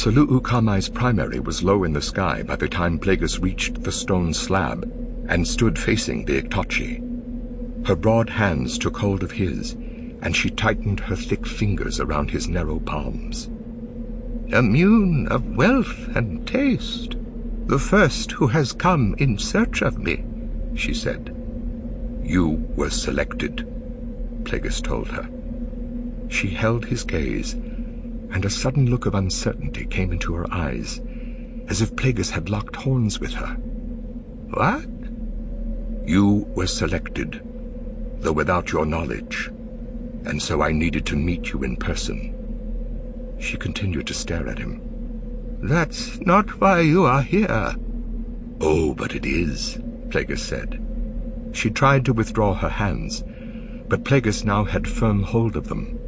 Salu'u Kamai's primary was low in the sky by the time Plagueis reached the stone slab and stood facing the Iktochi. Her broad hands took hold of his, and she tightened her thick fingers around his narrow palms. "Immune of wealth and taste, the first who has come in search of me," she said. "You were selected," Plagueis told her. She held his gaze, and a sudden look of uncertainty came into her eyes, as if Plagueis had locked horns with her. "What?" "You were selected, though without your knowledge, and so I needed to meet you in person." She continued to stare at him. "That's not why you are here." "Oh, but it is," Plagueis said. She tried to withdraw her hands, but Plagueis now had firm hold of them.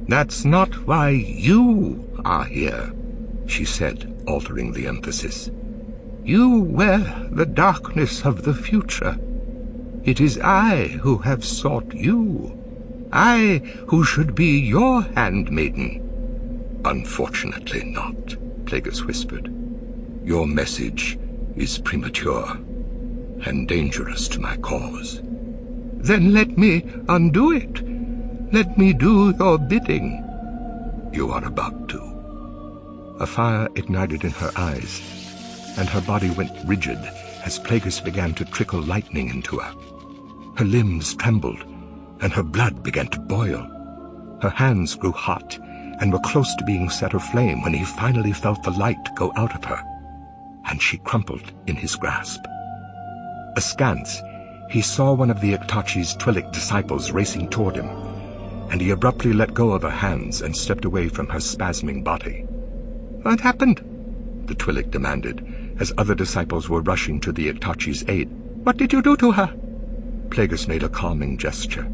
"That's not why you are here," she said, altering the emphasis. "You wear the darkness of the future. It is I who have sought you. I who should be your handmaiden." "Unfortunately not," Plagueis whispered. "Your message is premature and dangerous to my cause." "Then let me undo it. Let me do your bidding." "You are about to." A fire ignited in her eyes, and her body went rigid as Plagueis began to trickle lightning into her. Her limbs trembled, and her blood began to boil. Her hands grew hot and were close to being set aflame when he finally felt the light go out of her, and she crumpled in his grasp. Askance, he saw one of the Iktochi's Twi'lek disciples racing toward him, and he abruptly let go of her hands and stepped away from her spasming body. "What happened?" the Twi'lek demanded, as other disciples were rushing to the Iktochi's aid. "What did you do to her?" Plagueis made a calming gesture.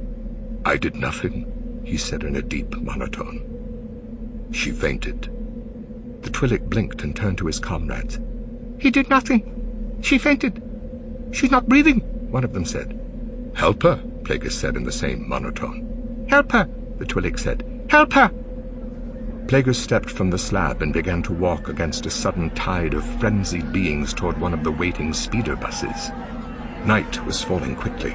"I did nothing," he said in a deep monotone. "She fainted." The Twi'lek blinked and turned to his comrades. "He did nothing. She fainted. She's not breathing," one of them said. "Help her," Plagueis said in the same monotone. "Help her," the Twi'lek said. "Help her!" Plagueis stepped from the slab and began to walk against a sudden tide of frenzied beings toward one of the waiting speeder buses. Night was falling quickly.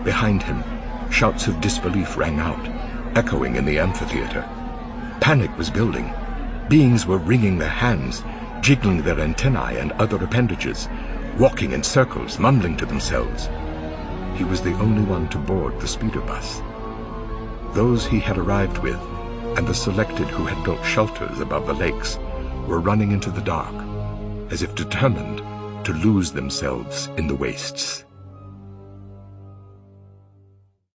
Behind him, shouts of disbelief rang out, echoing in the amphitheater. Panic was building. Beings were wringing their hands, jiggling their antennae and other appendages, walking in circles, mumbling to themselves. He was the only one to board the speeder bus. Those he had arrived with, and the selected who had built shelters above the lakes, were running into the dark, as if determined to lose themselves in the wastes.